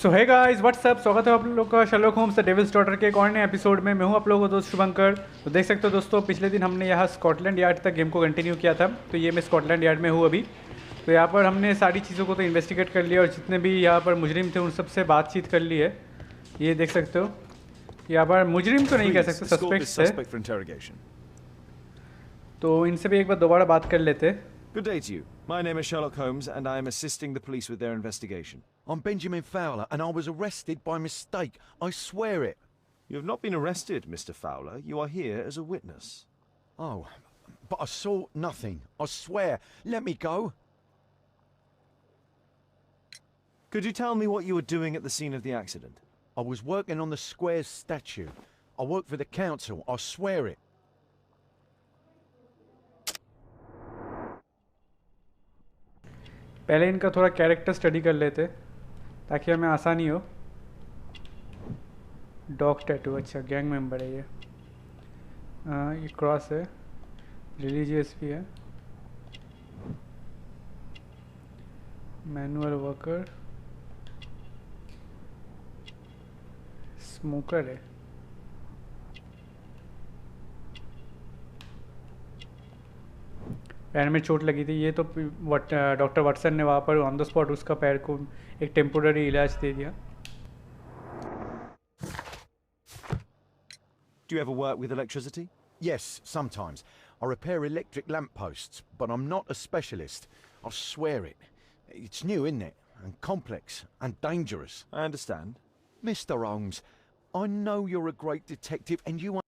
सो है guys what's up, स्वागत है आप लोग का Sherlock Holmes the Devil's Daughter के एक और नए एपिसोड में। मैं हूं आप लोगों का दोस्त शुभंकर। तो देख सकते हो दोस्तों, पिछले दिन हमने यहाँ स्कॉटलैंड यार्ड तक गेम को कंटिन्यू किया था। तो ये मैं स्कॉटलैंड यार्ड में हूँ अभी। तो यहाँ पर हमने सारी चीज़ों को तो इन्वेस्टिगेट कर लिया और जितने भी यहाँ पर मुजरिम थे उन सब से बातचीत कर ली है। ये देख सकते हो, यहाँ पर मुजरिम तो नहीं कह सकते, सस्पेक्ट्स थे। तो इनसे भी एक बार दोबारा बात कर लेते। Good day to you. My name is Sherlock Holmes, and I am assisting the police with their investigation. I'm Benjamin Fowler, and I was arrested by mistake. I swear it. You have not been arrested, Mr. Fowler. You are here as a witness. Oh, but I saw nothing. I swear. Let me go. Could you tell me what you were doing at the scene of the accident? I was working on the square's statue. I work for the council. I swear it. पहले इनका थोड़ा character study कर लेते ताकि हमें आसानी हो। Dog tattoo, अच्छा गैंग मेंबर है ये। ये क्रॉस है, रिलीजियस भी है, मैनुअल वर्कर, स्मोकर है। पैर में चोट लगी थी, ये तो डॉक्टर वाटसन ने वहाँ पर ऑन द स्पॉट उसका पैर को एक टेम्पोररी इलाज दे दिया। Do you ever work with electricity? Yes, sometimes. I repair electric lampposts, but I'm not a specialist. I swear it. It's new, isn't it? And complex and dangerous. I understand. Mr. Holmes, I know you're a great detective and you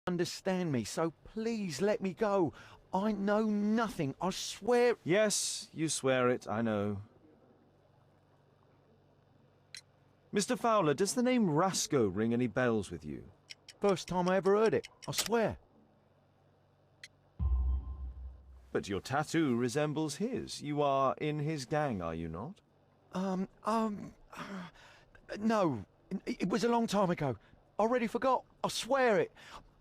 understand me, so please let me go. I know nothing, I swear. Yes, you swear it, I know. Mr. Fowler, does the name Rasco ring any bells with you? First time I ever heard it, I swear. But your tattoo resembles his. You are in his gang, are you not? No. It was a long time ago. I already forgot. I swear it.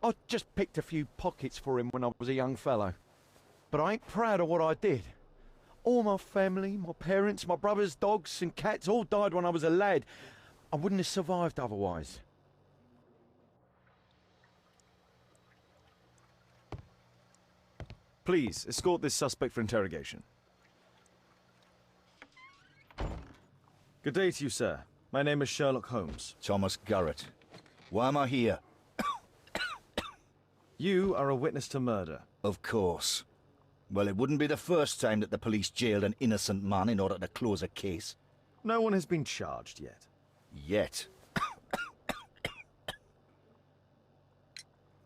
I just picked a few pockets for him when I was a young fellow. But I ain't proud of what I did. All my family, my parents, my brothers, dogs and cats all died when I was a lad. I wouldn't have survived otherwise. Please, escort this suspect for interrogation. Good day to you, sir. My name is Sherlock Holmes. Thomas Garrett. Why am I here? You are a witness to murder. Of course. Well, it wouldn't be the first time that the police jailed an innocent man in order to close a case. No one has been charged yet. Yet.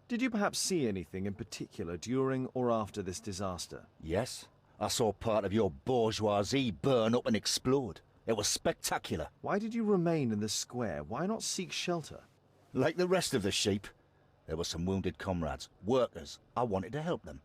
Did you perhaps see anything in particular during or after this disaster? Yes. I saw part of your bourgeoisie burn up and explode. It was spectacular. Why did you remain in the square? Why not seek shelter? Like the rest of the sheep, there were some wounded comrades, workers. I wanted to help them.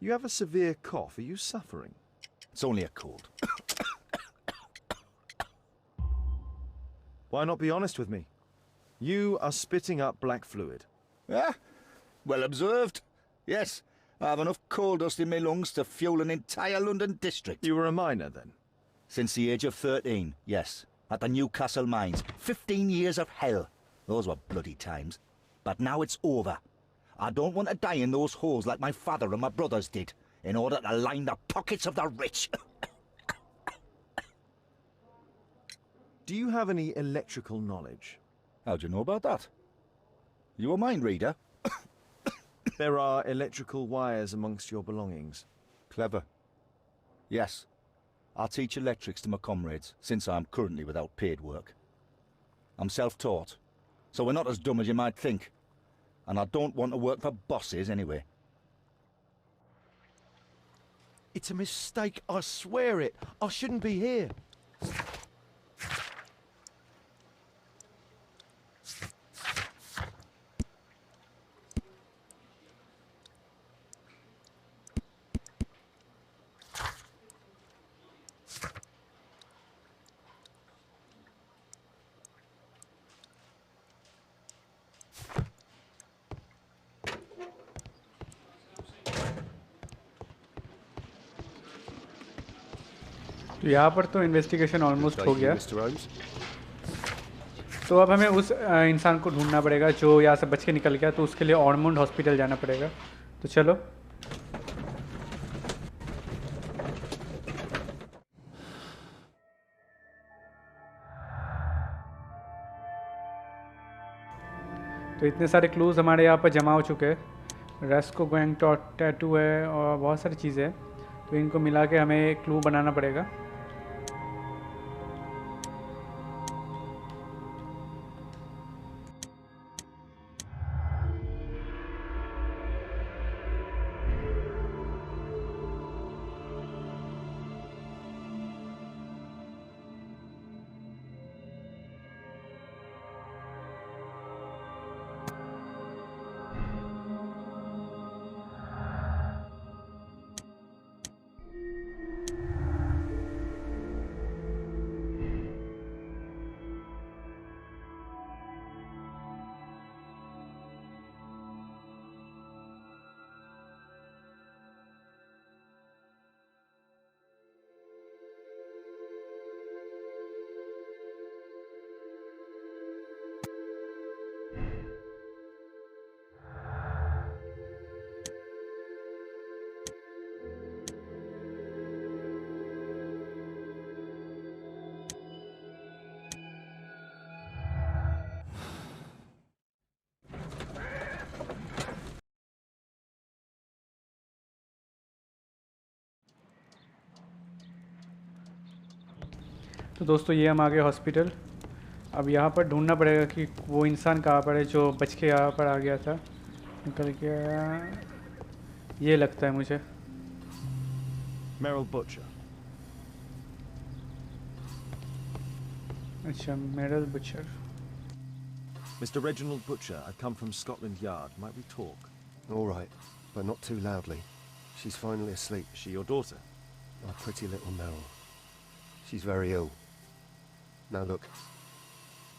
You have a severe cough. Are you suffering? It's only a cold. Why not be honest with me? You are spitting up black fluid. Ah, well observed. Yes, I have enough coal dust in my lungs to fuel an entire London district. You were a miner then? Since the age of 13, yes. At the Newcastle mines. 15 years of hell. Those were bloody times. But now it's over. I don't want to die in those holes like my father and my brothers did, in order to line the pockets of the rich. Do you have any electrical knowledge? How do you know about that? You a mind reader? There are electrical wires amongst your belongings. Clever. Yes. I teach electrics to my comrades, since I'm currently without paid work. I'm self-taught, so we're not as dumb as you might think. And I don't want to work for bosses anyway. It's a mistake, I swear it. I shouldn't be here. तो यहाँ पर तो investigation almost हो गया। Mr. Holmes. तो अब हमें उस इंसान को ढूंढना पड़ेगा जो यहाँ से बच के निकल गया, तो उसके लिए ऑर्मोंड हॉस्पिटल जाना पड़ेगा। तो चलो। तो इतने सारे क्लूज़ हमारे यहाँ पर जमा हो चुके हैं। रेस्को गोइंग टैटू है और बहुत सारी चीज़ें हैं, तो इनको मिला के हमें क्लू बनाना पड़ेगा। तो दोस्तों ये हम आ गए हॉस्पिटल। अब यहाँ पर ढूंढना पड़ेगा कि वो इंसान कहाँ पर है जो बच के यहाँ पर आ गया था, निकल गया। ये लगता है मुझे। Merrill Butcher. अच्छा, Meryl butcher. Mr. Reginald Butcher, I come from Scotland Yard. Might we talk? All right, but not too loudly. She's finally asleep. Is she your daughter? My pretty little Meryl. She's very ill. Now look,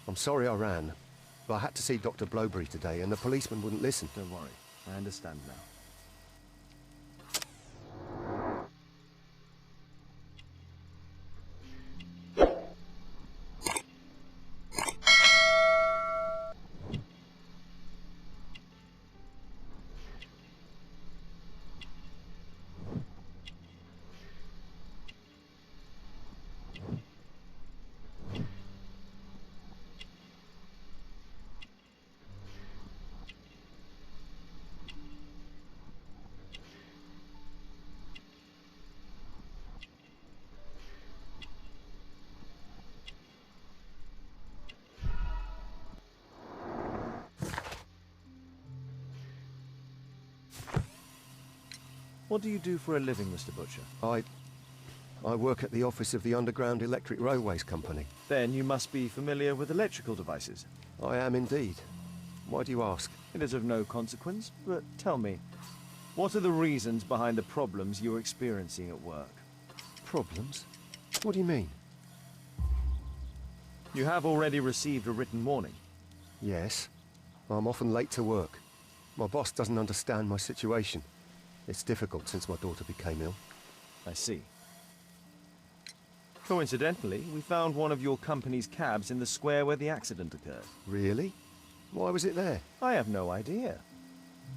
I'm sorry I ran, but I had to see Dr. Blowberry today and the policeman wouldn't listen. Don't worry. I understand now. What do you do for a living, Mr. Butcher? I work at the office of the Underground Electric Railways Company. Then you must be familiar with electrical devices. I am indeed. Why do you ask? It is of no consequence, but tell me, what are the reasons behind the problems you're experiencing at work? Problems? What do you mean? You have already received a written warning. Yes. I'm often late to work. My boss doesn't understand my situation. It's difficult since my daughter became ill. I see. Coincidentally, we found one of your company's cabs in the square where the accident occurred. Really? Why was it there? I have no idea.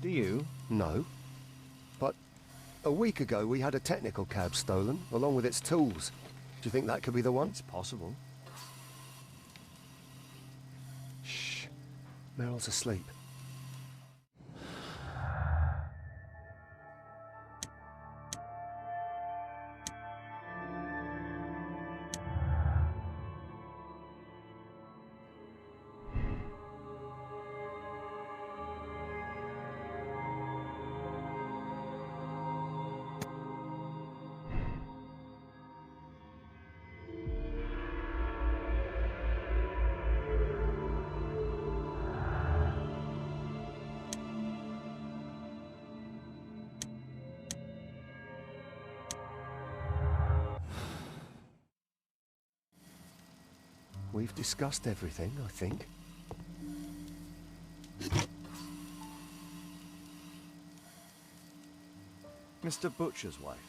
Do you? No. But a week ago we had a technical cab stolen, along with its tools. Do you think that could be the one? It's possible. Shh. Meryl's asleep. We've discussed everything, I think. Mr. Butcher's wife.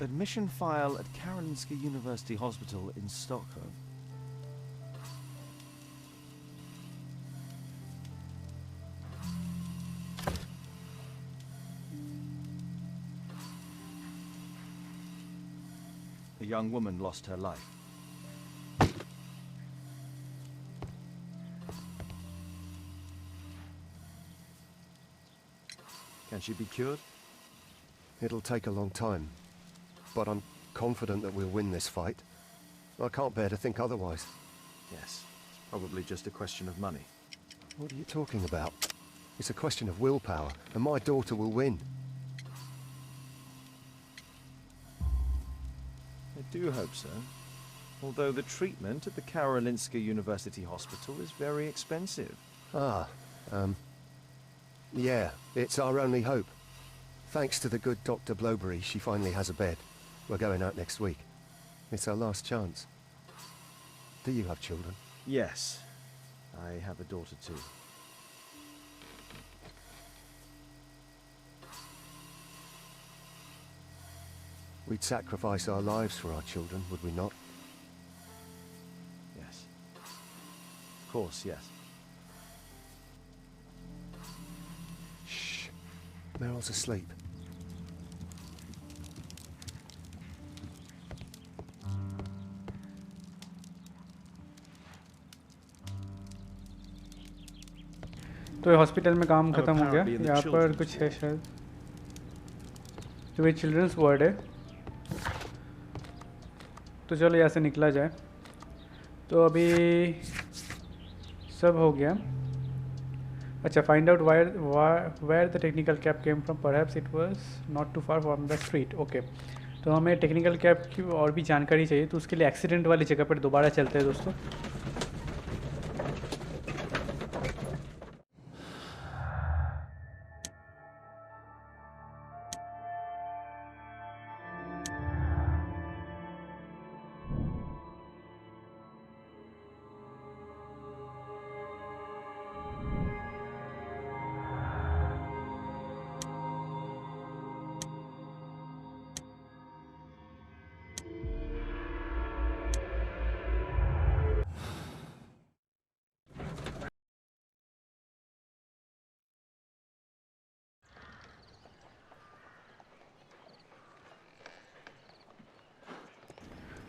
Admission file at Karolinska University Hospital in Stockholm. A young woman lost her life. Can she be cured? It'll take a long time, but I'm confident that we'll win this fight. I can't bear to think otherwise. Yes, it's probably just a question of money. What are you talking about? It's a question of willpower, and my daughter will win. I do hope so. Although the treatment at the Karolinska University Hospital is very expensive. Yeah, it's our only hope. Thanks to the good Dr. Blowberry, she finally has a bed. We're going out next week. It's our last chance. Do you have children? Yes, I have a daughter too. We'd sacrifice our lives for our children, would we not? Yes. Of course, yes. Shh. Meryl's asleep. तो ये hospital में काम ख़त्म हो गया। यहाँ पर कुछ है शायद, तो ये चिल्ड्रंस वार्ड है। तो चलो यहाँ से निकला जाए। तो अभी सब हो गया। अच्छा, find out where the technical cab came from, perhaps it was not too far from the street. Okay, तो हमें टेक्निकल कैब की और भी जानकारी चाहिए, तो उसके लिए एक्सीडेंट वाली जगह पर दोबारा चलते हैं दोस्तों।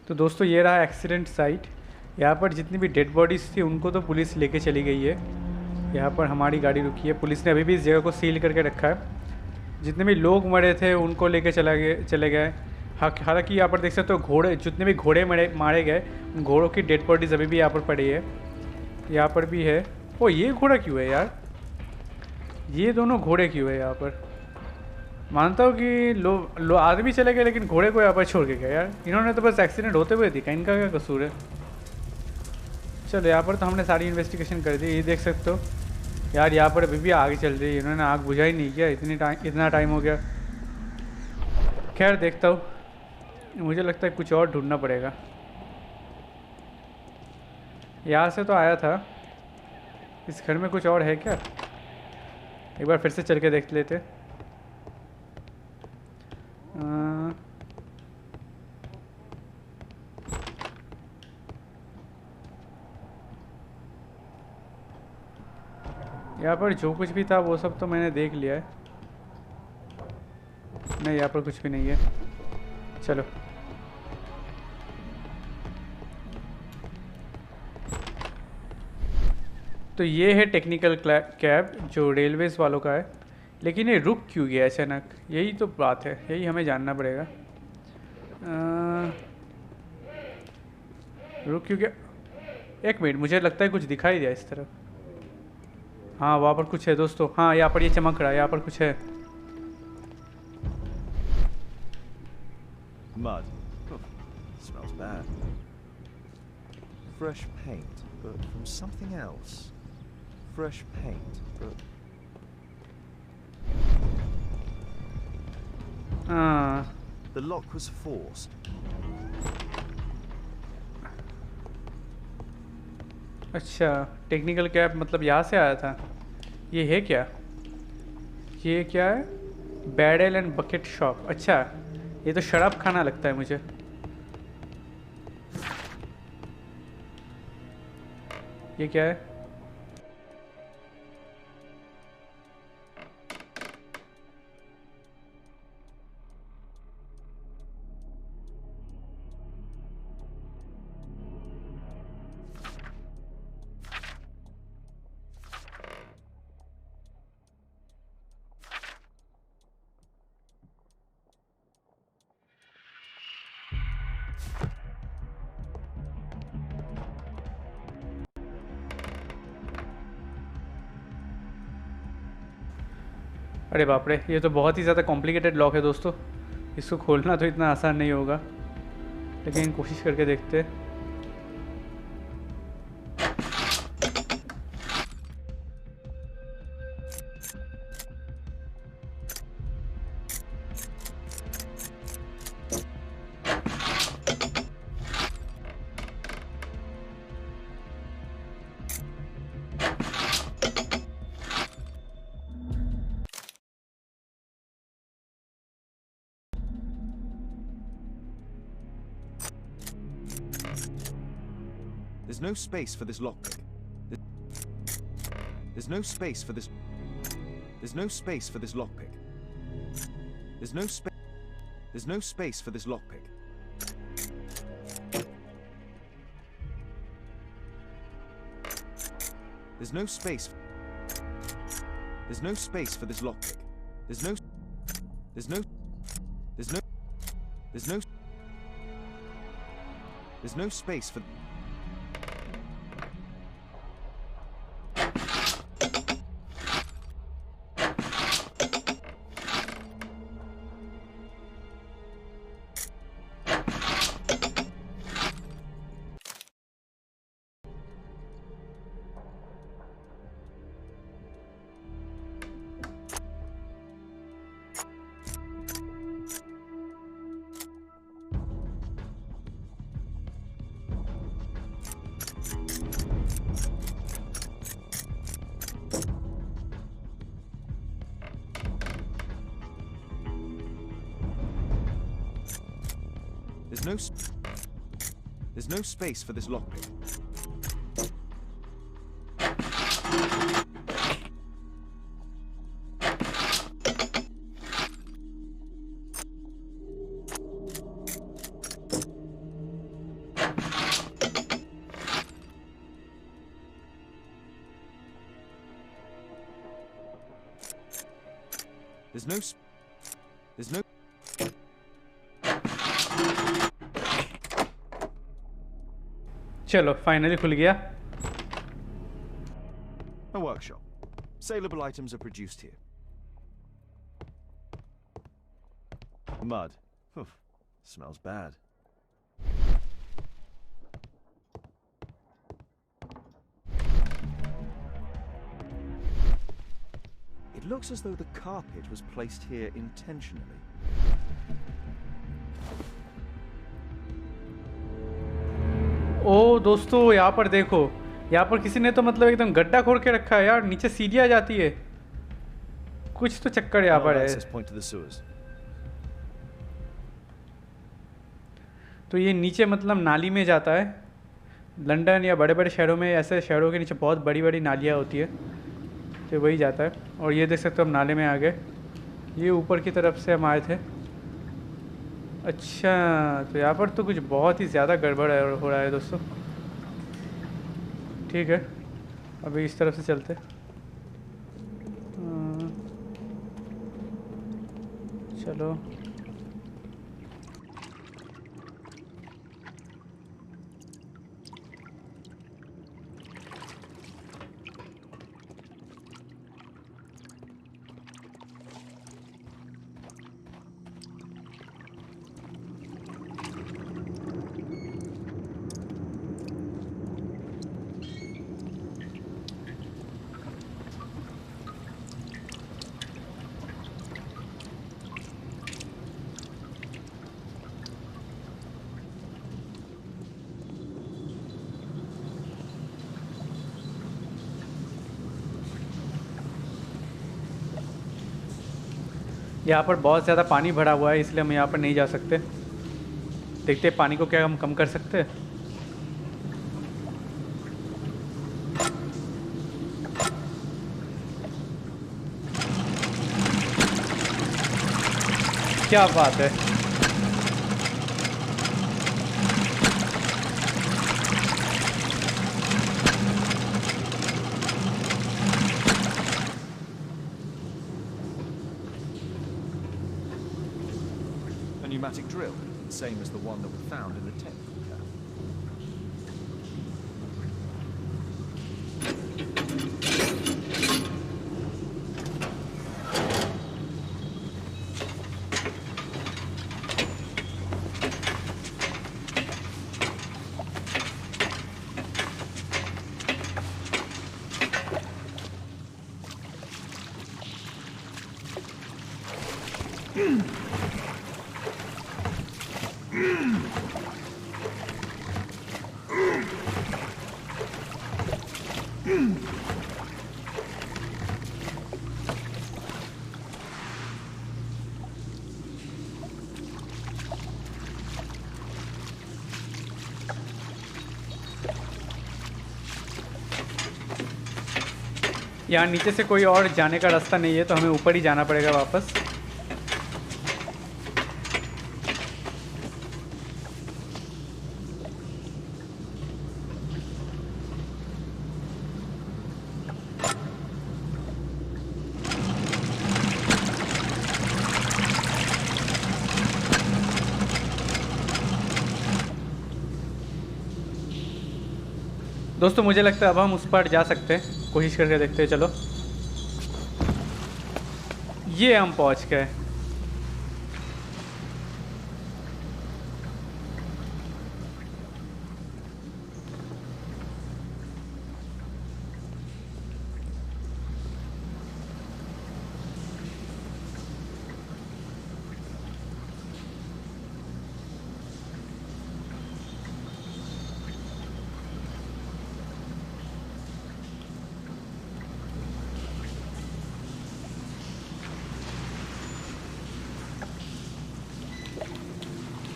तो दोस्तों ये रहा एक्सीडेंट साइट। यहाँ पर जितनी भी डेड बॉडीज़ थी उनको तो पुलिस लेके चली गई है। यहाँ पर हमारी गाड़ी रुकी है। पुलिस ने अभी भी इस जगह को सील करके रखा है। जितने भी लोग मरे थे उनको लेके चले गए। हालांकि यहाँ पर देख सकते हो घोड़े, जितने भी घोड़े मारे गए उन घोड़ों की डेड बॉडीज़ अभी भी यहाँ पर पड़ी है। यहाँ पर भी है। ओ, ये घोड़ा क्यों है यार? ये दोनों घोड़े क्यों है यहाँ पर? मानता हूँ कि आदमी चले गए, लेकिन घोड़े को यहाँ पर छोड़ के गए यार। इन्होंने तो बस एक्सीडेंट होते हुए दिखा, इनका क्या कसूर है? चलो, यहाँ पर तो हमने सारी इन्वेस्टिगेशन कर दी। ये देख सकते हो यार, यहाँ पर अभी भी आगे चल रही है। इन्होंने आग बुझा ही नहीं किया। इतना टाइम हो गया। खैर देखता हूँ, मुझे लगता है कुछ और ढूंढना पड़ेगा। यहाँ से तो आया था, इस घर में कुछ और है क्या? एक बार फिर से चल के देख लेते। यहाँ पर जो कुछ भी था वो सब तो मैंने देख लिया है। नहीं, यहाँ पर कुछ भी नहीं है। चलो, तो ये है टेक्निकल कैब जो रेलवेज़ वालों का है, लेकिन ये रुक क्यों गया अचानक? यही तो बात है, यही हमें जानना पड़ेगा। रुक क्यों गया? एक मिनट, मुझे लगता है कुछ दिखाई दिया इस तरफ। हाँ, वहाँ पर कुछ है दोस्तों। हाँ, यहाँ पर ये चमक रहा है, यहाँ पर कुछ है। Mud. Oh, smells bad. Fresh paint, but from something else. Fresh paint, but हाँ The lock was forced. अच्छा, टेक्निकल कैप मतलब यहाँ से आया था। ये है क्या? ये क्या है? Barrel and bucket shop. अच्छा, ये तो शराब खाना लगता है मुझे। ये क्या है? अरे बाप रे, ये तो बहुत ही ज़्यादा कॉम्प्लिकेटेड लॉक है दोस्तों। इसको खोलना तो इतना आसान नहीं होगा, लेकिन कोशिश करके देखते हैं। There's no space for this lockpick. There's no space for this. There's no space for this lockpick. There's no space. There's no space for this lockpick. There's no space. There's no space for this lockpick. There's no. There's no. There's no. There's no. There's no space for. There's no space for this lockpick. There's no. चलो finally खुल गया। A workshop. Saleable items are produced here. Mud. Oof, smells bad. It looks as though the carpet was placed here intentionally. ओ दोस्तों, यहाँ पर देखो, यहाँ पर किसी ने तो मतलब एकदम गड्ढा खोद के रखा है यार। नीचे सीढ़ियाँ जाती है, कुछ तो चक्कर यहाँ पर है। तो ये नीचे मतलब नाली में जाता है। लंदन या बड़े बड़े शहरों में, ऐसे शहरों के नीचे बहुत बड़ी बड़ी नालियाँ होती है, तो वही जाता है। और ये देख सकते हो हम नाले में आ गए। ये ऊपर की तरफ से हम आए थे। अच्छा, तो यहाँ पर तो कुछ बहुत ही ज़्यादा गड़बड़ हो रहा है दोस्तों। ठीक है, अभी इस तरफ से चलते। चलो यहाँ पर बहुत ज़्यादा पानी भरा हुआ है, इसलिए हम यहाँ पर नहीं जा सकते। देखते हैं पानी को क्या हम कम कर सकते हैं। क्या बात है। A pneumatic drill, same as the one that we found in the technical cab. यहाँ नीचे से कोई और जाने का रास्ता नहीं है, तो हमें ऊपर ही जाना पड़ेगा वापस। दोस्तों मुझे लगता है अब हम उस पर जा सकते हैं, कोशिश करके देखते हैं। चलो, ये हम पहुंच गए।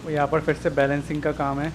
वो यहाँ पर फिर से बैलेंसिंग का काम है।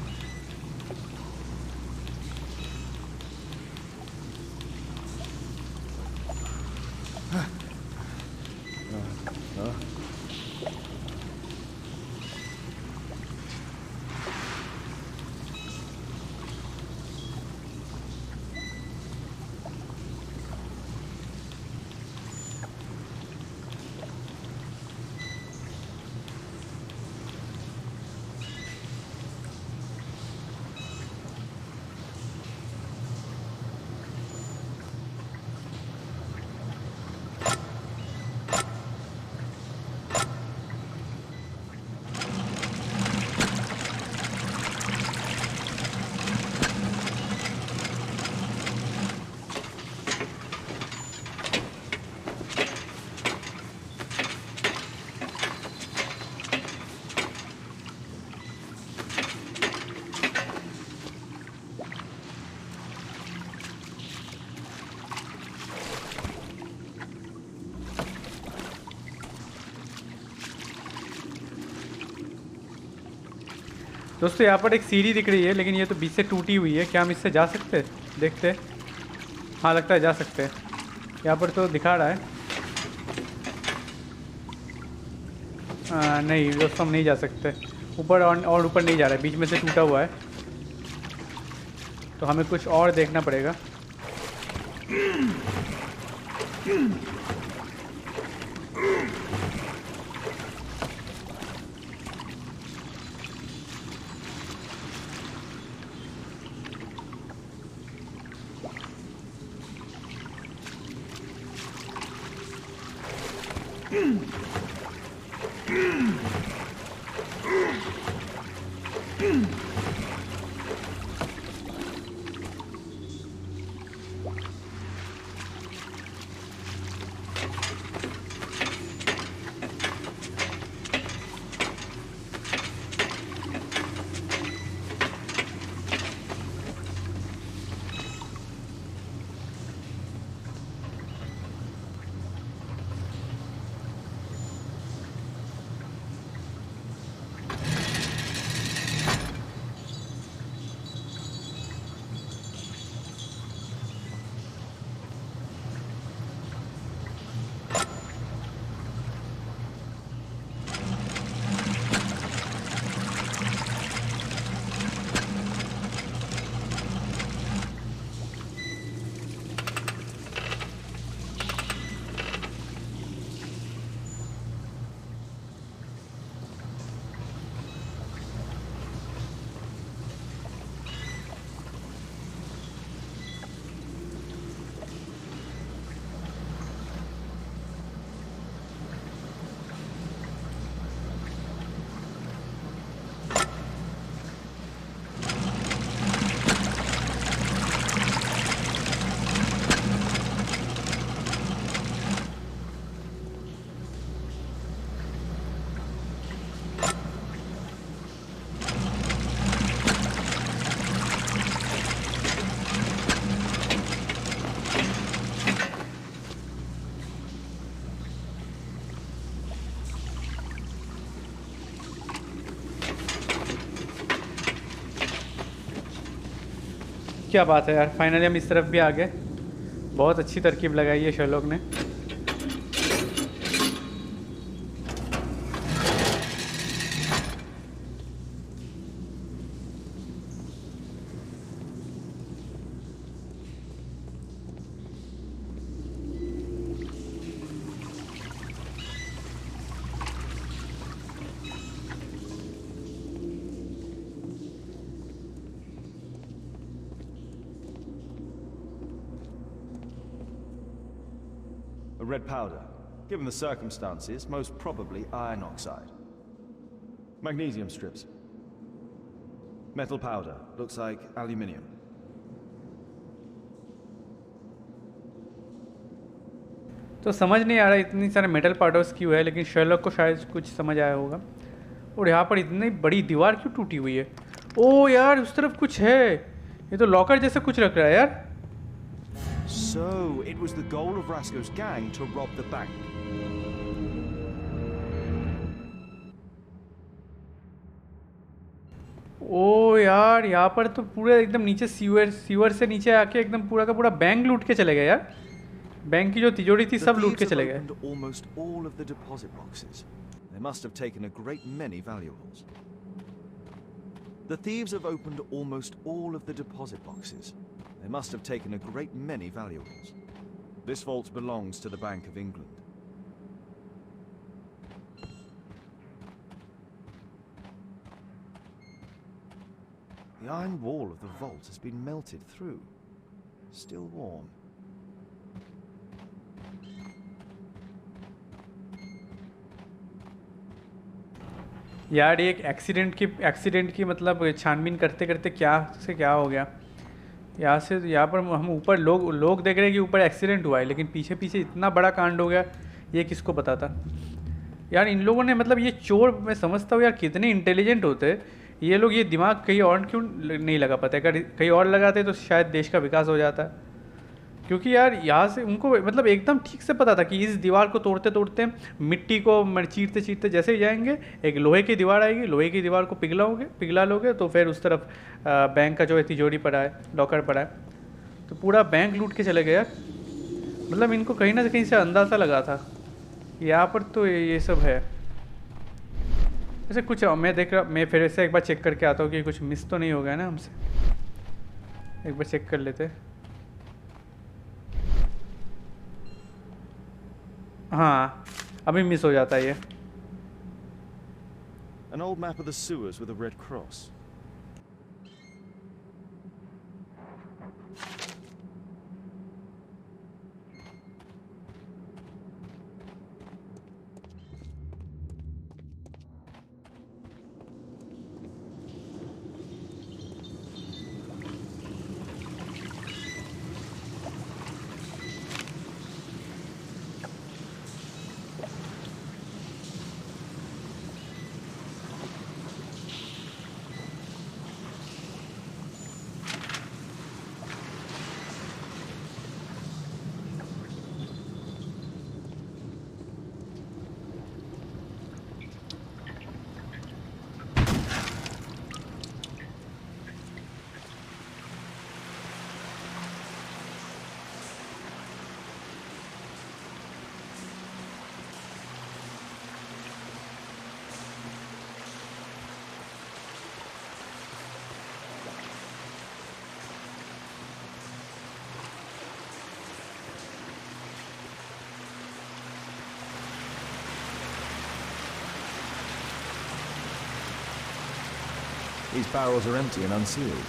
दोस्तों यहाँ पर एक सीढ़ी दिख रही है, लेकिन ये तो बीच से टूटी हुई है। क्या हम इससे जा सकते हैं? देखते हैं। हाँ, लगता है जा सकते हैं। यहाँ पर तो दिखा रहा है। नहीं दोस्तों, हम नहीं जा सकते ऊपर, और ऊपर नहीं जा रहा है, बीच में से टूटा हुआ है। तो हमें कुछ और देखना पड़ेगा। क्या बात है यार, फाइनली हम इस तरफ भी आ गए। बहुत अच्छी तरकीब लगाई है शर्लॉक ने। A red powder. Given the circumstances, most probably iron oxide. Magnesium strips. Metal powder. Looks like aluminium. तो समझ नहीं आ रहा इतनी सारे मेटल पार्टिकल्स क्यों है, लेकिन शर्लॉक को शायद कुछ समझ आया होगा। और यहाँ पर इतनी बड़ी दीवार क्यों टूटी हुई है? ओ यार, उस तरफ कुछ है। ये तो लॉकर जैसा कुछ लग रहा है यार। So, it was the goal of Rasko's gang to rob the bank. ओ यार, यहाँ पर तो पूरा एकदम नीचे सीवर से नीचे आके एकदम पूरा का पूरा बैंक लूट के चले गए यार। बैंक की जो तिजोरी थी सब लूट के चले गए। Almost all of the deposit boxes. They must have taken a great many valuables. The thieves have opened almost all of the deposit boxes. They must have taken a great many valuables. This vault belongs to the Bank of England. The iron wall of the vault has been melted through. Still warm. यार ये एक accident की मतलब छानबीन करते करते क्या से क्या हो गया। यहाँ से यहाँ पर हम ऊपर लोग देख रहे हैं कि ऊपर एक्सीडेंट हुआ है, लेकिन पीछे पीछे इतना बड़ा कांड हो गया, ये किसको पता था यार। इन लोगों ने मतलब ये चोर, मैं समझता हूँ यार कितने इंटेलिजेंट होते हैं ये लोग। ये दिमाग कहीं और क्यों नहीं लगा पाते? अगर कहीं और लगाते तो शायद देश का विकास हो जाता। क्योंकि यार यहाँ से उनको मतलब एकदम ठीक से पता था कि इस दीवार को तोड़ते तोड़ते मिट्टी को चीरते चीरते जैसे ही जाएंगे एक लोहे की दीवार आएगी, लोहे की दीवार को पिघला लोगे तो फिर उस तरफ बैंक का जो है तिजोरी पड़ा है, लॉकर पड़ा है, तो पूरा बैंक लूट के चले गए यार। मतलब इनको कहीं ना कहीं से अंदाज़ा लगा था यहाँ पर तो ये सब है। ऐसे कुछ मैं फिर से एक बार चेक करके आता हूँ कि कुछ मिस तो नहीं हो गया ना हमसे। एक बार चेक कर लेते। हाँ, अभी मिस हो जाता है ये। An old map of the sewers with a red cross. These barrels are empty and unsealed.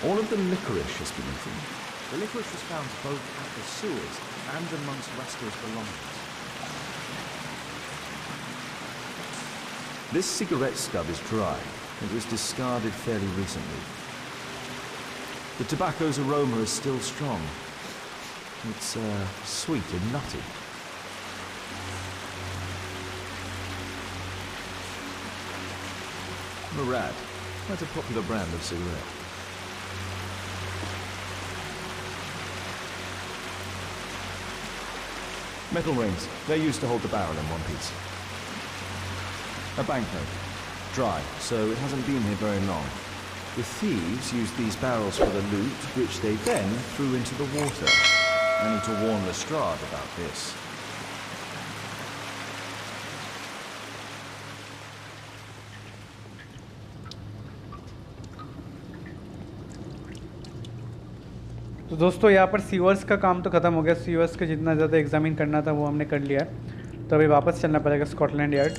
All of the licorice has been eaten. The licorice was found both at the sewers and amongst Rasko's belongings. This cigarette stub is dry. It was discarded fairly recently. The tobacco's aroma is still strong. It's sweet and nutty. Murad, quite a popular brand of cigarette. Metal rings. They're used to hold the barrel in one piece. A banknote. dry, so it hasn't been here very long. The thieves used these barrels for the loot, which they then threw into the water. I need to warn Lestrade about this. तो दोस्तों यहाँ पर sewers का काम तो ख़त्म हो गया। सीवर्स का जितना ज़्यादा एग्जामिन करना था वो हमने कर लिया है। तो अभी वापस चलना पड़ेगा स्कॉटलैंड यार्ड।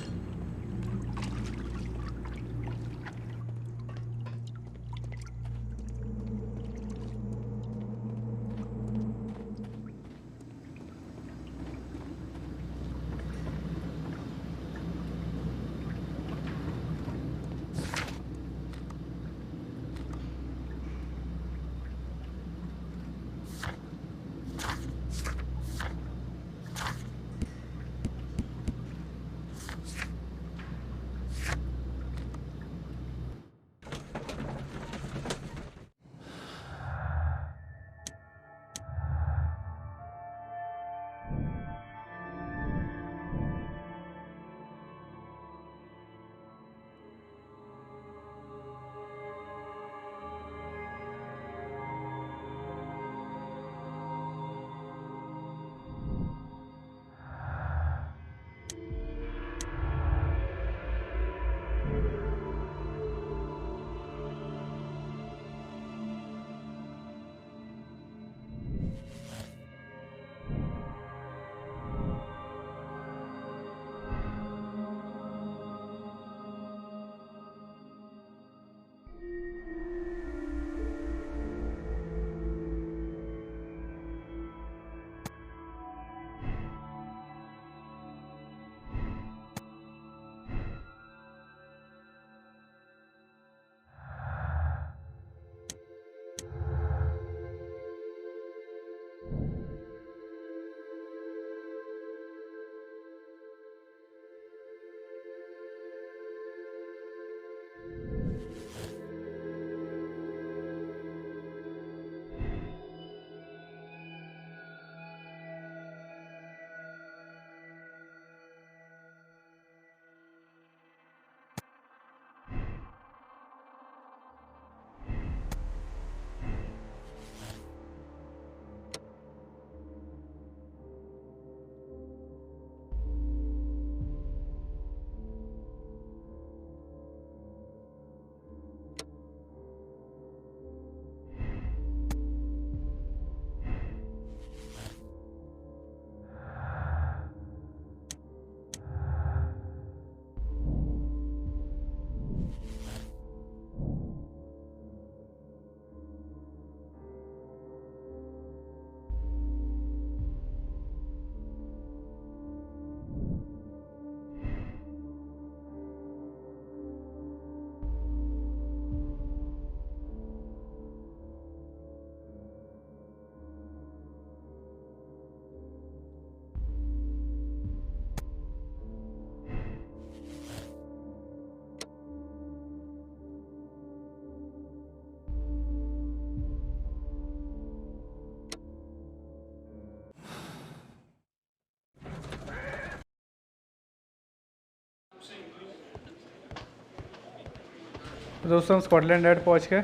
तो दोस्तों हम स्कॉटलैंड यार्ड पहुँच गए।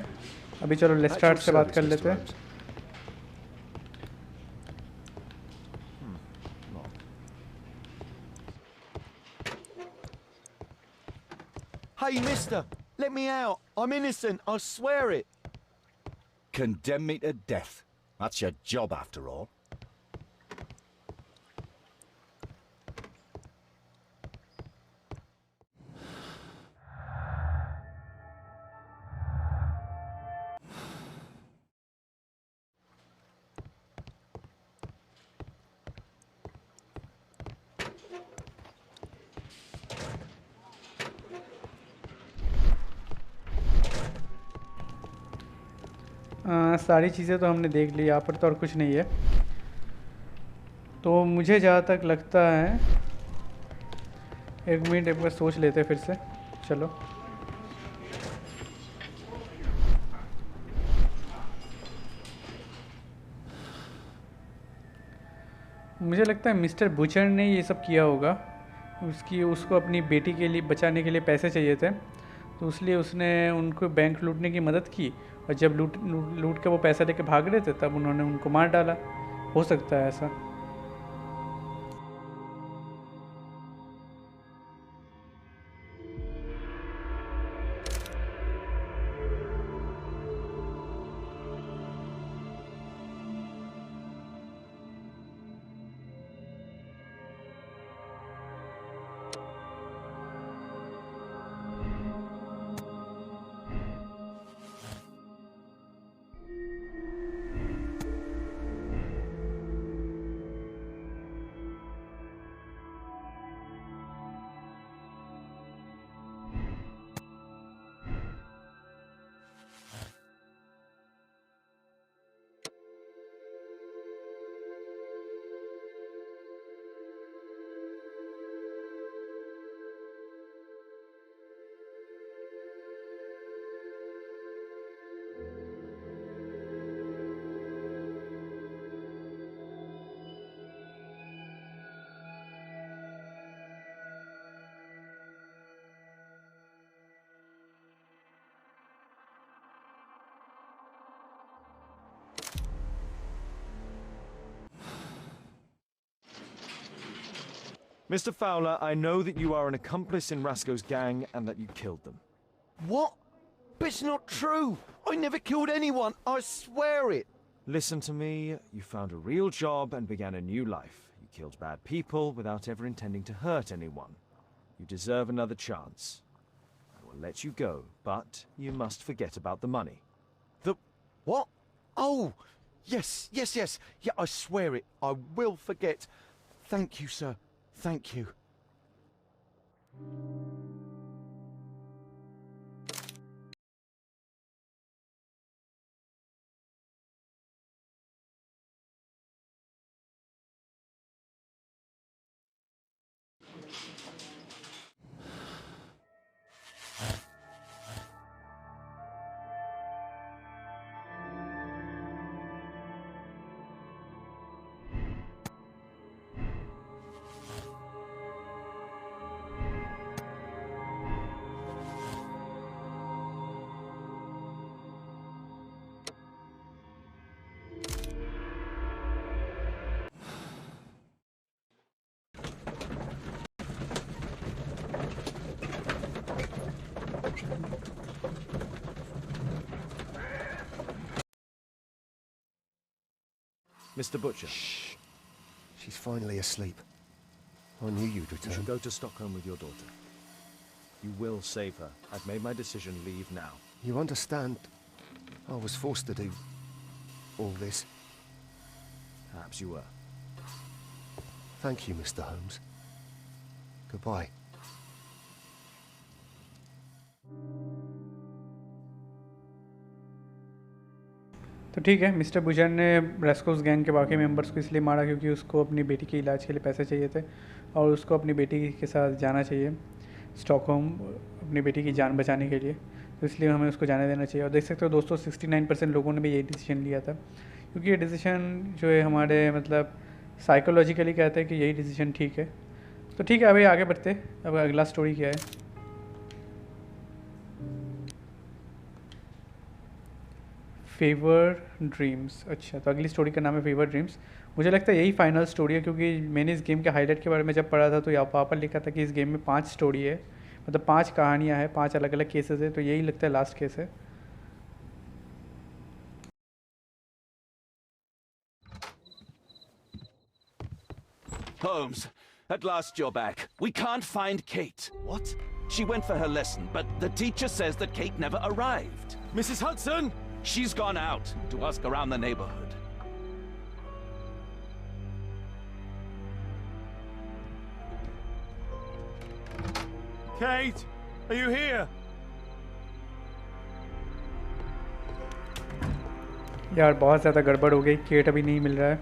अभी चलो लेस्ट्राड से बात कर लेते हैं। Hey, mister, let me out. I'm innocent, I swear it. Condemn me to death. That's your job, after all. सारी चीज़ें तो हमने देख ली, यहाँ पर तो और कुछ नहीं है। तो मुझे जहाँ तक लगता है, एक मिनट एक बार सोच लेते हैं फिर से। चलो मुझे लगता है मिस्टर बुचर ने ये सब किया होगा। उसको अपनी बेटी के लिए बचाने के लिए पैसे चाहिए थे। तो इसलिए उसने उनको बैंक लूटने की मदद की, और जब लूट लूट के वो पैसा लेके भाग रहे थे तब उन्होंने उनको मार डाला। हो सकता है ऐसा। Mr. Fowler, I know that you are an accomplice in Rasco's gang and that you killed them. What? But it's not true. I never killed anyone. I swear it. Listen to me. You found a real job and began a new life. You killed bad people without ever intending to hurt anyone. You deserve another chance. I will let you go, but you must forget about the money. The what? Oh, yes. Yeah, I swear it. I will forget. Thank you, sir. Thank you. Mr. Butcher, Shh. She's finally asleep. I knew you'd you should return. go to Stockholm with your daughter. You will save her. I've made my decision. Leave now. You understand? I was forced to do all this. Perhaps you were. Thank you, Mr. Holmes. Goodbye. तो ठीक है, mister buzzer ने रेस्कोस gang के बाकी members को इसलिए मारा क्योंकि उसको अपनी बेटी के इलाज के लिए पैसे चाहिए थे, और उसको अपनी बेटी के साथ जाना चाहिए स्टॉकहोम अपनी बेटी की जान बचाने के लिए। तो इसलिए हमें उसको जाने देना चाहिए। और देख सकते हो दोस्तों, 69% लोगों ने भी यही डिसीजन लिया था, क्योंकि ये डिसीजन जो है हमारे मतलब साइकोलॉजिकली कहते हैं कि यही डिसीजन ठीक है। तो ठीक है, अभी आगे बढ़ते हैं। अब अगला स्टोरी क्या है? Favour dreams. अच्छा, तो अगली स्टोरी का नाम है फेवर ड्रीम्स। मुझे लगता है यही फाइनल स्टोरी है, क्योंकि मैंने इस गेम के हाईलाइट के बारे में जब पढ़ा था तो यहाँ पर लिखा था कि इस गेम में 5 स्टोरी है, मतलब 5 कहानियाँ हैं, 5 अलग अलग केसेस है। तो यही लगता है लास्ट केस है। Holmes, at last you're back. We can't find Kate. What? She went for her lesson, but the teacher says that Kate never arrived. Mrs. Hudson! She's gone out to ask around the neighborhood. Kate! Are you here? यार बहुत ज़्यादा गड़बड़ हो गई, cat अभी नहीं मिल रहा है,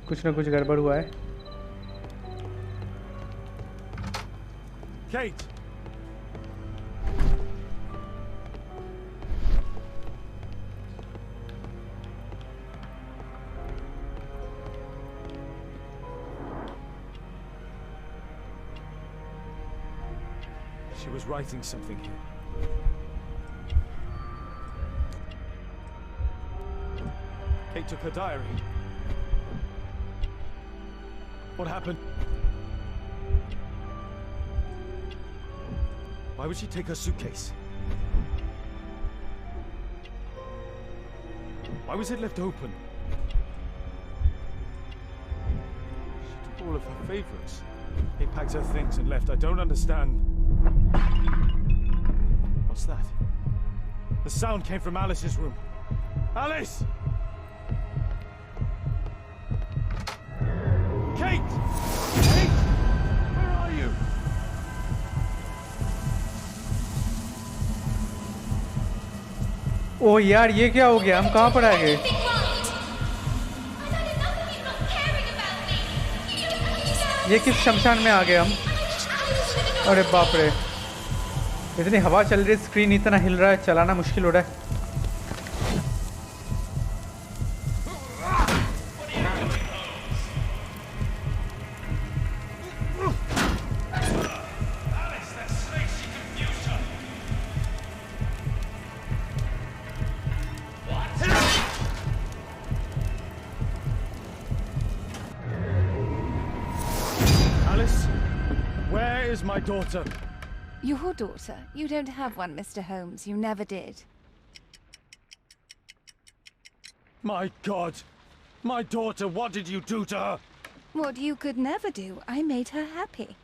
कुछ ना कुछ गड़बड़ हुआ है। Kate! She was writing something here. Kate took her diary. What happened? Why would she take her suitcase? Why was it left open? She took all of her favorites. He packed her things and left. I don't understand. What's that? The sound came from Alice's room. Alice! Kate! Kate! Where are you? ओ यार ये क्या हो गया? हम कहाँ पर आ गए? ये किस शमशान में आ गए हम? अरे बाप रे, इतनी हवा चल रही है, स्क्रीन इतना हिल रहा है, चलाना मुश्किल हो रहा है। My daughter. Your daughter? You don't have one, Mr. Holmes. You never did. My God! My daughter, what did you do to her? What you could never do. I made her happy.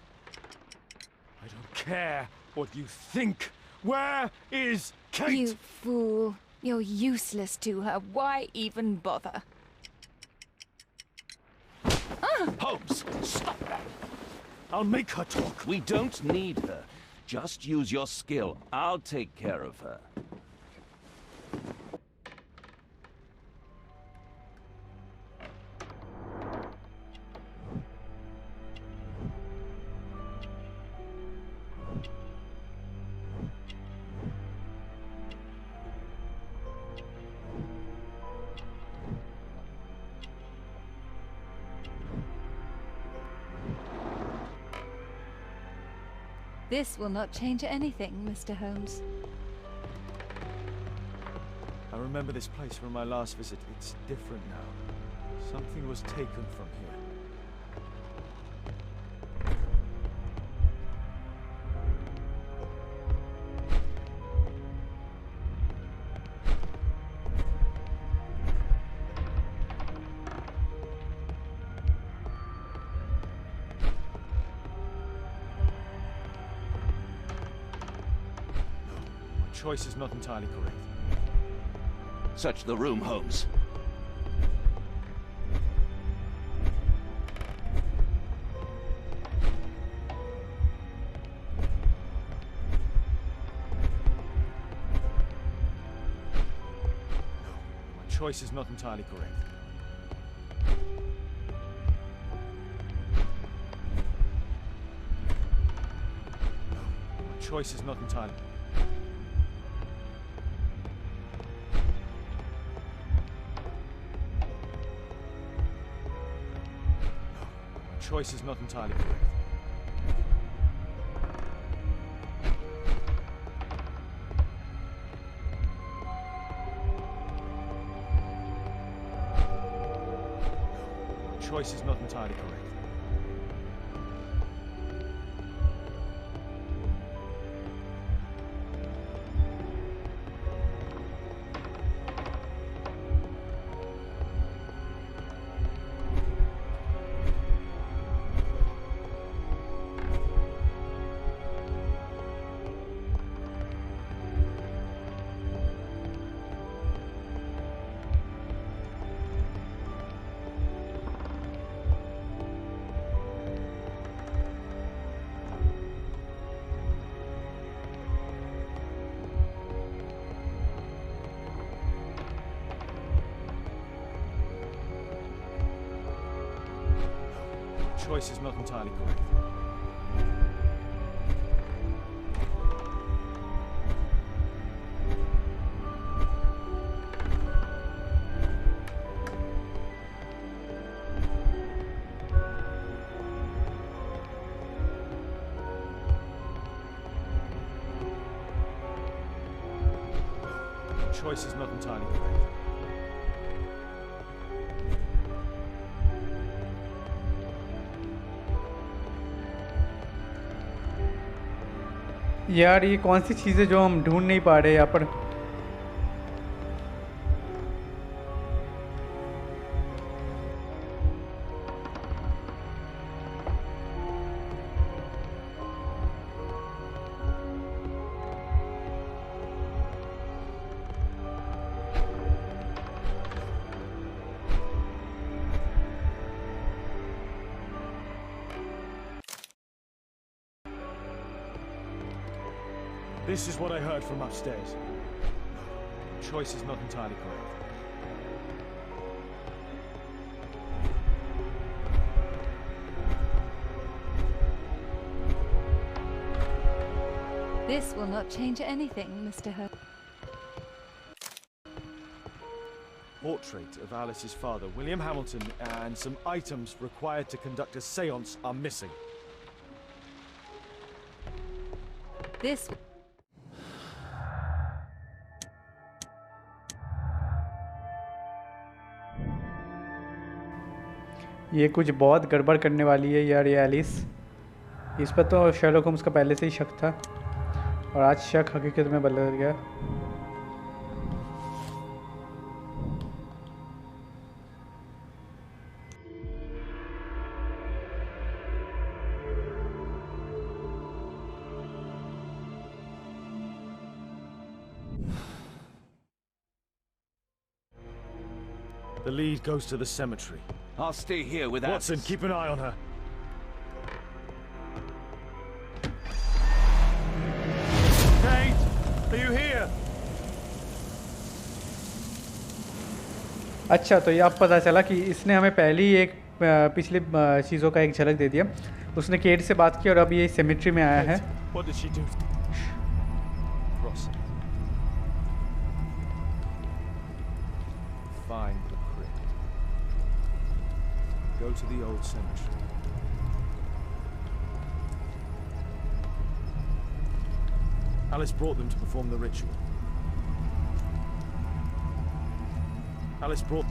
I don't care what you think. Where is Kate? You fool. You're useless to her. Why even bother? Holmes, stop that! I'll make her talk. We don't need her. Just use your skill. I'll take care of her. This will not change anything, Mr. Holmes. I remember this place from my last visit. It's different now. Something was taken from here. Choice is not entirely correct. Search the room, Holmes. No, my choice is not entirely correct. No, my choice is not entirely. Choice is not entirely correct. No, choice is not entirely correct. Choice is not entirely correct. Choice is not entirely correct. यार ये कौन सी चीज़ें जो हम ढूंढ नहीं पा रहे यहाँ पर। This is what I heard from upstairs. Choice is not entirely correct. This will not change anything, Mr. Hurd. Portrait of Alice's father, William Hamilton, and some items required to conduct a séance are missing. This... ये कुछ बहुत गड़बड़ करने वाली है यार ये Alice. इस पर तो शेरलॉक होम्स का पहले से ही शक था और आज शक हकीकत में बदल गया। The lead goes to the cemetery. I'll stay here with Watson, Alice. keep an eye on her. Kate, are you here? अच्छा तो ये अब पता चला कि इसने हमें पहले ही एक पिछली चीज़ों का एक झलक दे दिया। उसने केट से बात की और अब ये सेमेट्री में आया है। What did she do? Cross. Find the crypt. Go to the old cemetery. Alice brought them to perform the ritual. Alice brought...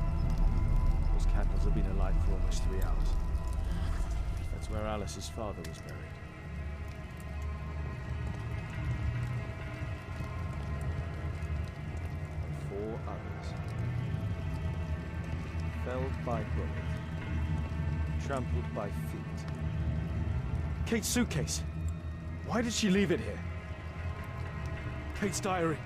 Those candles have been alight for almost 3 hours. That's where Alice's father was buried. And 4 others. Felled by bullet. Trampled by feet. Kate's suitcase. Why did she leave it here? Kate's diary.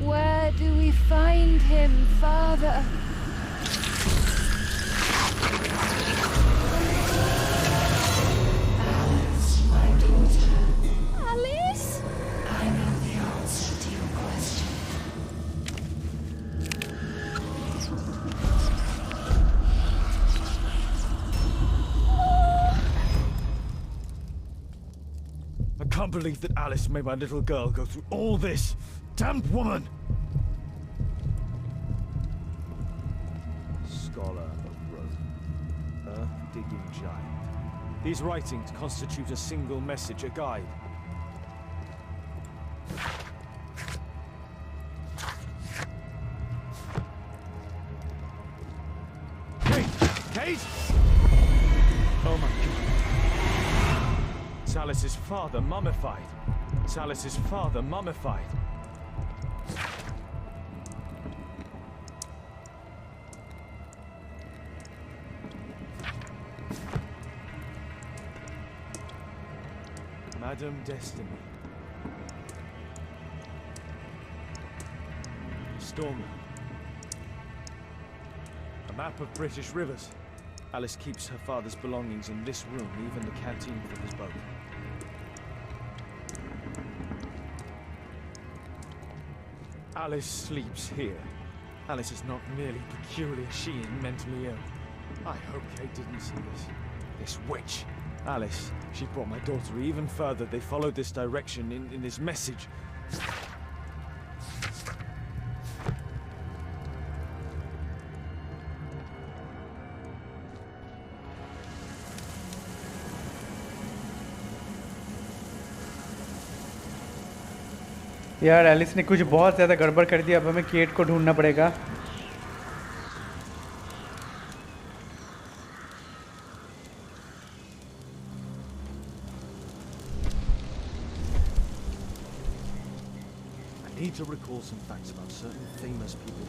Where do we find him, Father? Alice, my daughter, Alice? I know the answer to your question. I can't believe that Alice made my little girl go through all this. Damned woman! Scholar of Rome. Earth-digging giant. These writings constitute a single message, a guide. Kate! Kate! Oh my God. It's Alice's father, mummified. It's Alice's father, mummified. Madame Destiny. Storm. A map of British rivers. Alice keeps her father's belongings in this room, even the canteen for his boat. Alice sleeps here. Alice is not merely peculiar, she is mentally ill. I hope Kate didn't see this. This witch. Alice, she brought my daughter even further. They followed this direction in this message. यार Alice ने कुछ बहुत ज़्यादा गड़बड़ कर दिया, अब हमें केट को ढूंढना पड़ेगा। I need to recall some facts about certain famous people.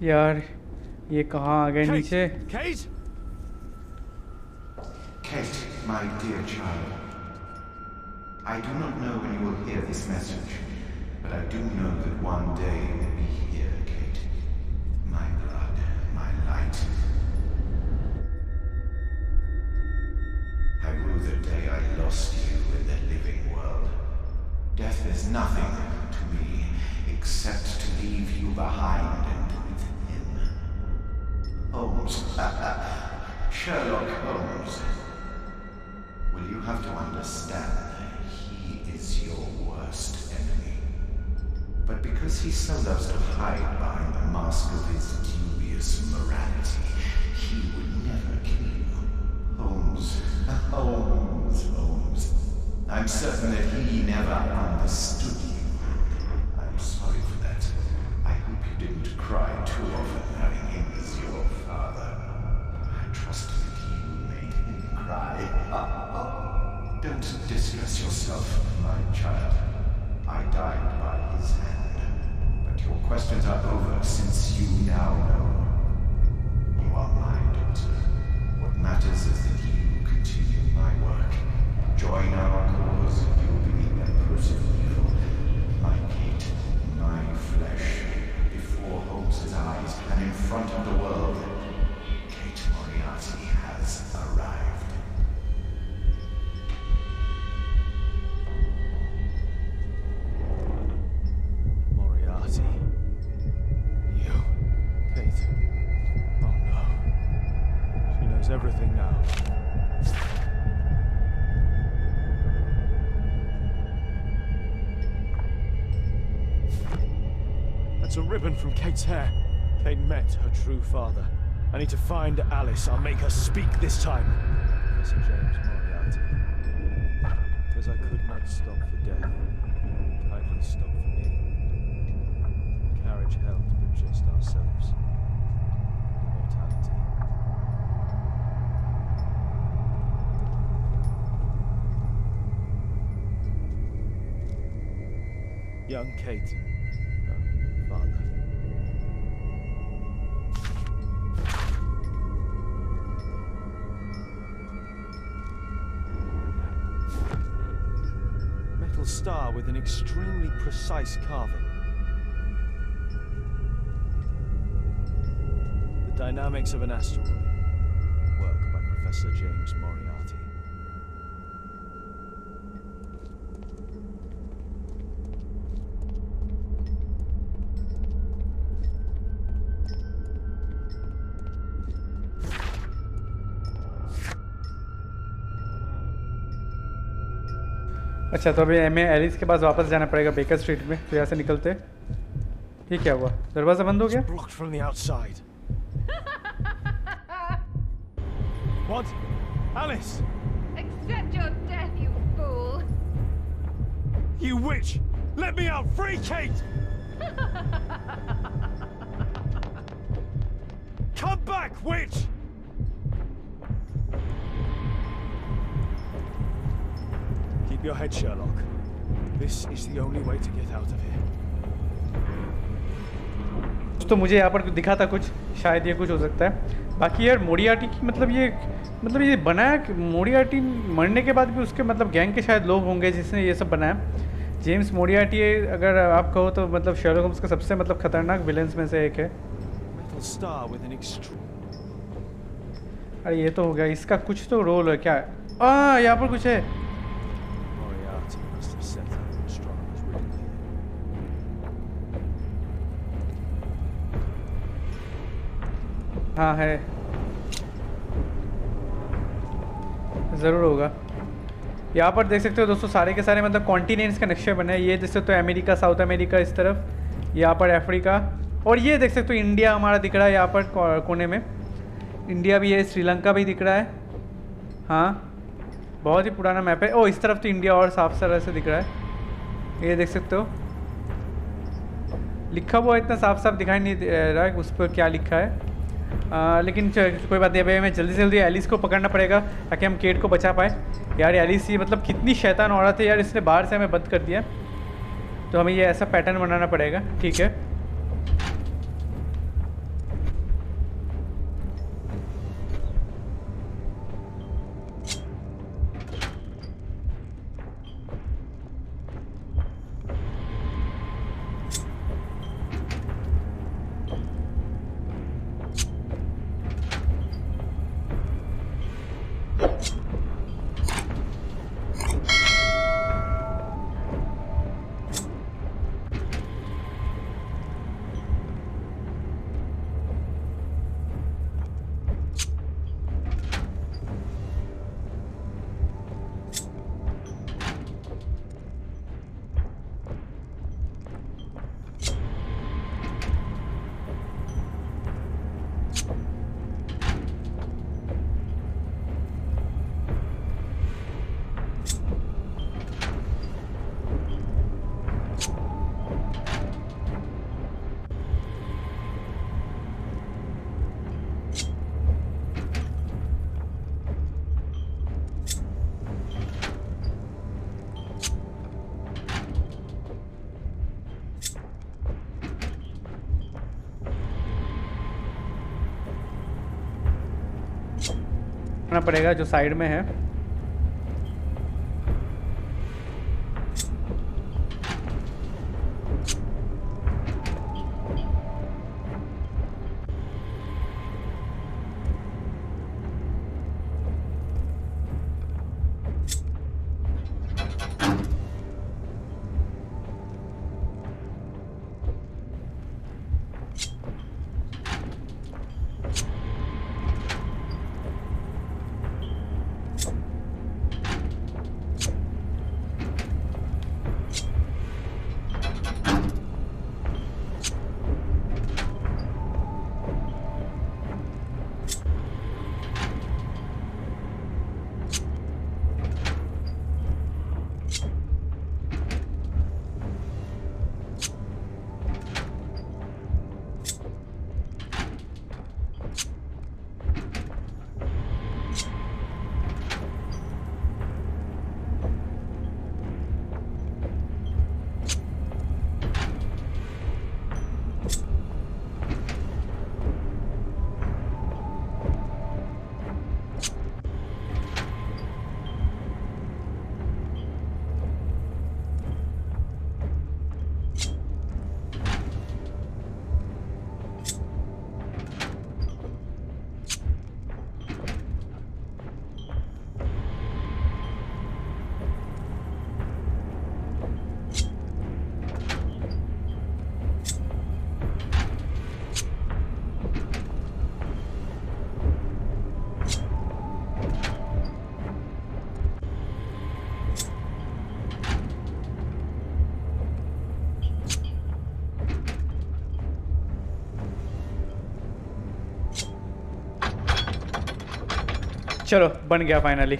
यार ये कहाँ आ गए नीचे? Kate? Kate, my dear child. I do not know when you will hear this message, but I do know that one day you will be here, Kate. My blood, my light. I rue the day I lost you in the living world. Death is nothing to me, except to leave you behind and with him. Holmes. Sherlock Holmes. Will you have to understand that he is your worst enemy? But because he so loves to hide behind the mask of his dubious morality, he would never kill you. Holmes. Holmes. I'm certain that he never understood you. I'm sorry for that. I hope you didn't cry too often having him as your father. I trust that you made him cry. Don't distress yourself, my child. I died by his hand. But your questions are over since you now know. You are my daughter. What matters is that you continue my work. Join our cause, and you will be the empress of evil. My Kate, my flesh, before Holmes' eyes and in front of the world. Kate Moriarty has arrived. knows everything now. That's a ribbon from Kate's hair. Kate met her true father. I need to find Alice. I'll make her speak this time. Professor James Moriarty. Because I could not stop for death. Kindly stop for me. The carriage held but just ourselves. Immortality. Young Kate. Her father. Metal star with an extremely precise carving. The dynamics of an asteroid. Work by Professor James Moriarty. अच्छा, तो अभी हमें Alice के पास वापस जाना पड़ेगा baker street में। तो यहाँ से निकलते। ये क्या हुआ? दरवाजा बंद हो गया? Blocked from the outside. What? Alice! Accept your death, you fool! You witch! Let me out! Free Kate! Come back, witch! Keep your head, Sherlock. This is the only way to get out of here. तो मुझे यहाँ पर दिखा था कुछ, शायद ये कुछ हो सकता है। बाकी यार मोरियार्टी की मतलब ये बनाया, मोरियार्टी मरने के बाद भी उसके मतलब गैंग के शायद लोग होंगे जिसने ये सब बनाया। जेम्स मोरियार्टी अगर आप कहो तो मतलब शर्लॉक होम्स का सबसे मतलब खतरनाक विलेंस में से एक है। अरे ये तो हो गया, इसका कुछ तो रोल है क्या? यहाँ पर कुछ है। हाँ है, ज़रूर होगा। यहाँ पर देख सकते हो दोस्तों सारे के सारे मतलब कॉन्टिनेंट्स के नक्शे बने हैं। ये देख सकते हो अमेरिका, साउथ अमेरिका इस तरफ, यहाँ पर अफ्रीका, और ये देख सकते हो इंडिया हमारा दिख रहा है यहाँ पर कोने में। इंडिया भी है, श्रीलंका भी दिख रहा है। हाँ, बहुत ही पुराना मैप है। ओ, इस तरफ तो इंडिया और साफ तरह से दिख रहा है। ये देख सकते हो लिखा हुआ इतना साफ साफ दिखाई नहीं दे रहा है उस पर क्या लिखा है। लेकिन कोई बात नहीं, अभी हमें जल्दी से जल्दी एलिस को पकड़ना पड़ेगा ताकि हम केट को बचा पाए। यार एलिस ये मतलब कितनी शैतान औरत है यार, इसने बाहर से हमें बंद कर दिया। तो हमें ये ऐसा पैटर्न बनाना पड़ेगा। ठीक है, करना पड़ेगा जो साइड में है। चलो बन गया फाइनली।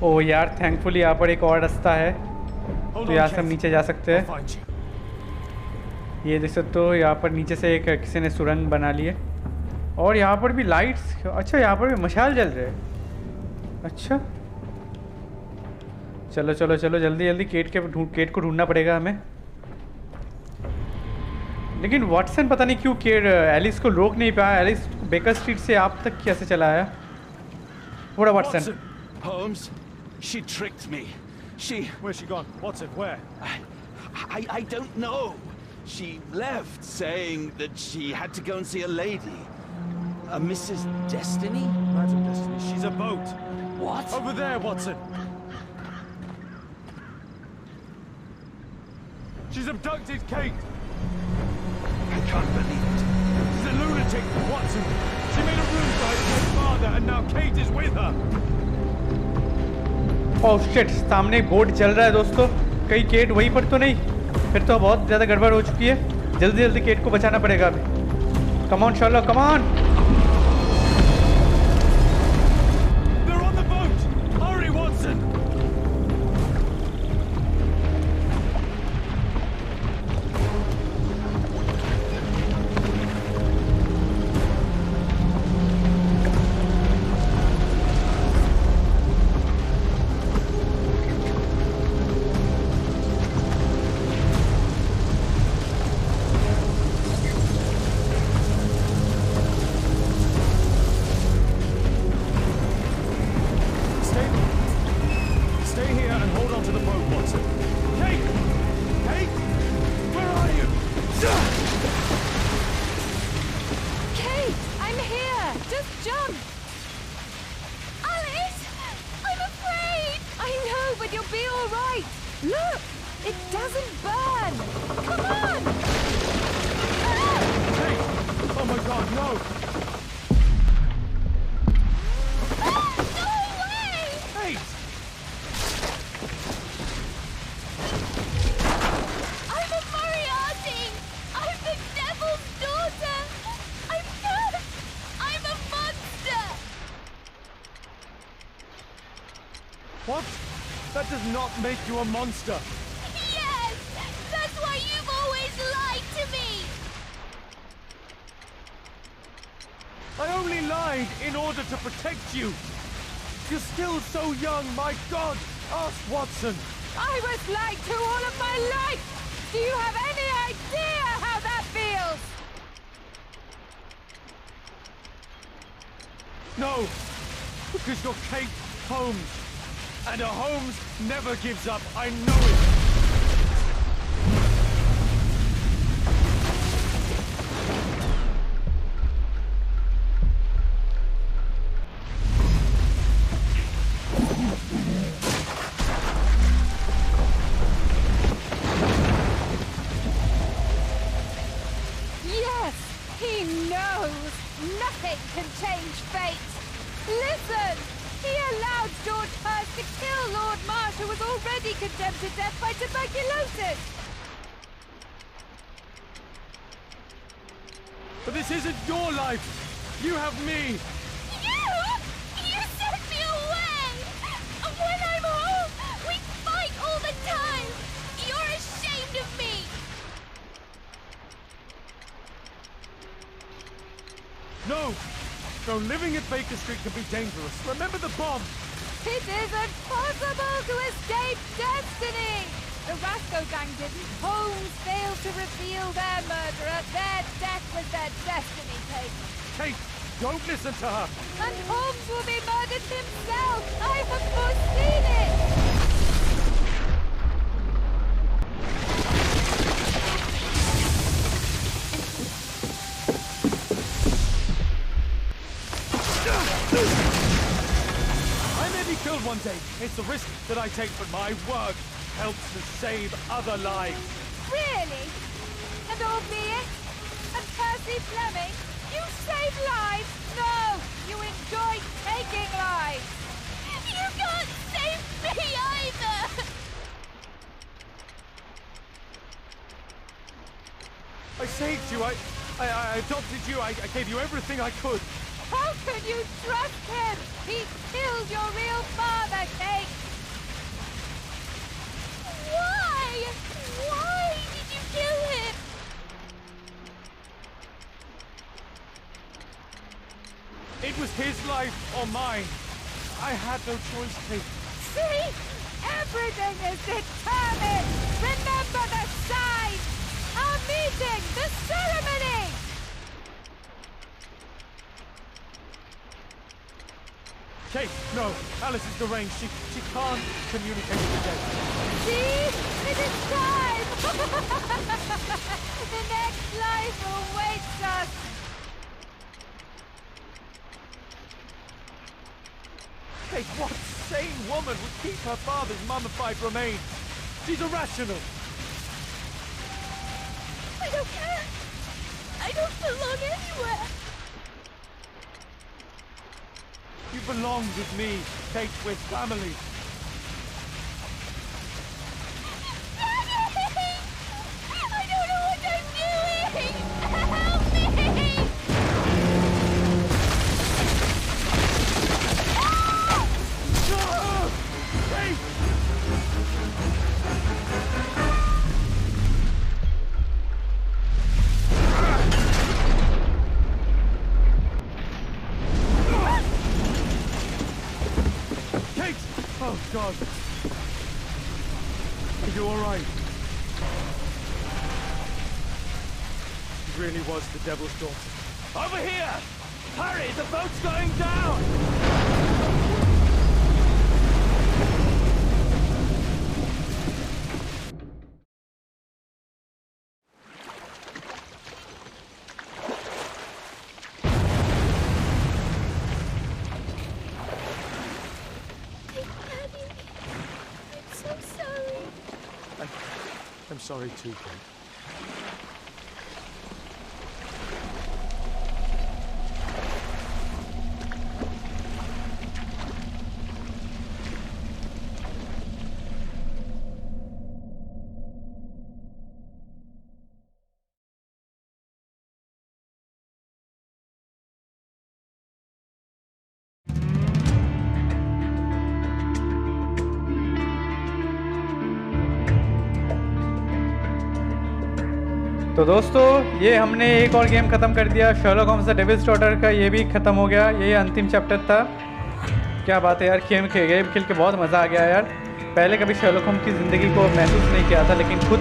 ओ यार थैंकफुली यहाँ पर एक और रास्ता है, तो यहाँ से हम नीचे जा सकते हैं। ये देख सकते हो यहाँ पर नीचे से एक किसी ने सुरंग बना ली है, और यहाँ पर भी लाइट्स। अच्छा यहाँ पर भी मशाल जल रहे हैं। अच्छा चलो चलो चलो जल्दी जल्दी केट को ढूंढना पड़ेगा हमें। लेकिन वॉटसन पता नहीं क्यों एलिस को रोक नहीं पाया। एलिस बेकर स्ट्रीट से आप तक कैसे चला आया? What about Watson? Holmes, she tricked me. Where's she gone? Watson, where? I don't know. She left saying that she had to go and see a lady. A Mrs. Destiny? Madam Destiny, she's a boat. What? Over there, Watson. She's abducted Kate. I can't believe it. She's a lunatic, Watson. She made a room for her dead father, and now Kate is with her. Oh shit, सामने एक boat चल रहा है दोस्तों। कहीं cat वहीं पर तो नहीं? फिर तो बहुत ज़्यादा गड़बड़ हो चुकी है। जल्दी जल्दी केट को बचाना पड़ेगा अभी। Come on Sherlock, come on. They're on the boat. Hurry, Watson. What? That does not make you a monster. Yes! That's why you've always lied to me! I only lied in order to protect you. You're still so young, my God! Ask Watson. I was lied to all of my life! Do you have any idea how that feels? No! Because you're Kate Holmes. And a Holmes never gives up, I know it! Yes! He knows! Nothing can change fate! Listen! He allowed George Hurst to kill Lord Marsh, who was already condemned to death by tuberculosis! But this isn't your life! You have me! You? You sent me away! When I'm home, we fight all the time! You're ashamed of me! No! No, living at Baker Street can be dangerous. Remember the bomb! It isn't possible to escape destiny! The Rasco gang didn't. Holmes failed to reveal their murderer. Their death was their destiny, Kate. Kate, don't listen to her! And Holmes will be murdered himself! I have foreseen it! I may be killed one day. It's the risk that I take, but my work helps to save other lives. Really? And albeit? And Percy Fleming? You save lives? No! You enjoy taking lives! You can't save me! I saved you. I adopted you. I gave you everything I could. How could you trust him? He killed your real father, Kate! Why? Why did you kill him? It was his life or mine. I had no choice, Kate. See? Everything is determined! Remember the sign! Our meeting! The ceremony! Kate, no. Alice is deranged. She can't communicate with the dead. See? It is time! The next life awaits us! Kate, what sane woman would keep her father's mummified remains? She's irrational. I don't care! I don't belong anywhere! You belong with me, Kate. We're family. Daddy! I don't know what I'm doing! Help me! Kate! Oh, God. Are you all right? She really was the devil's daughter. Over here! Hurry, the boat's going down! I'm sorry too, Kate. तो दोस्तों ये हमने एक और game ख़त्म कर दिया, Sherlock Holmes the Devil's Daughter का। ये भी ख़त्म हो गया, ये अंतिम चैप्टर था। क्या बात है यार, गेम खेल के बहुत मज़ा आ गया यार। पहले कभी शर्लॉक होम्स की ज़िंदगी को महसूस नहीं किया था, लेकिन खुद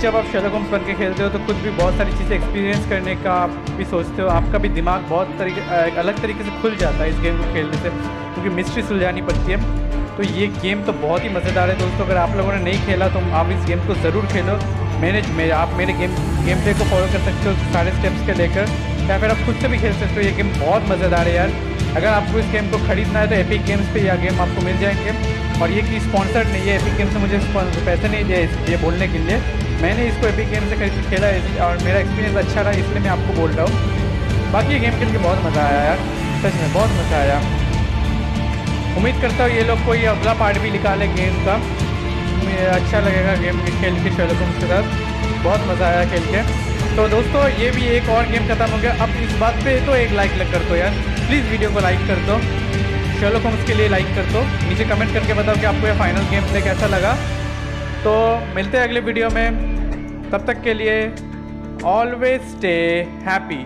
जब आप शर्लॉक होम्स बन के खेलते हो तो खुद भी बहुत सारी चीज़ें एक्सपीरियंस करने का आप भी सोचते हो। आपका भी दिमाग बहुत अलग तरीके से खुल जाता है इस गेम को खेलने से, क्योंकि मिस्ट्री सुलझानी पड़ती है। तो ये गेम तो बहुत ही मज़ेदार है दोस्तों। अगर आप लोगों ने नहीं खेला तो आप इस गेम को ज़रूर खेलो। आप मेरे गेम प्ले को फॉलो कर सकते हो सारे स्टेप्स के लेकर, या फिर आप खुद से भी खेल सकते हो। ये गेम बहुत मज़ेदार है यार। अगर आपको इस गेम को खरीदना है तो एपिक गेम्स पे यह गेम आपको मिल जाएंगे। और ये कि स्पॉन्सर्ड नहीं है, एपिक गेम्स से मुझे पैसे नहीं दिए ये बोलने के लिए। मैंने इसको एपिक गेम से खरीद खेला और मेरा एक्सपीरियंस अच्छा रहा, इसलिए मैं आपको बोल रहा हूँ। बाकी ये गेम खेल के बहुत मज़ा आया यार, सच में बहुत मज़ा आया। उम्मीद करता हूँ ये लोग कोई अगला पार्ट भी निकाले गेम का, मुझे अच्छा लगेगा गेम खेल के शर्लॉक होम्स के साथ। बहुत मज़ा आया खेल के। तो दोस्तों ये भी एक और गेम ख़त्म हो गया। अब इस बात पे तो एक लाइक कर दो यार, प्लीज़ वीडियो को लाइक कर दो, शर्लॉक होम्स के लिए लाइक कर दो। नीचे कमेंट करके बताओ कि आपको ये फाइनल गेम प्ले कैसा लगा। तो मिलते हैं अगले वीडियो में, तब तक के लिए ऑलवेज स्टे हैप्पी।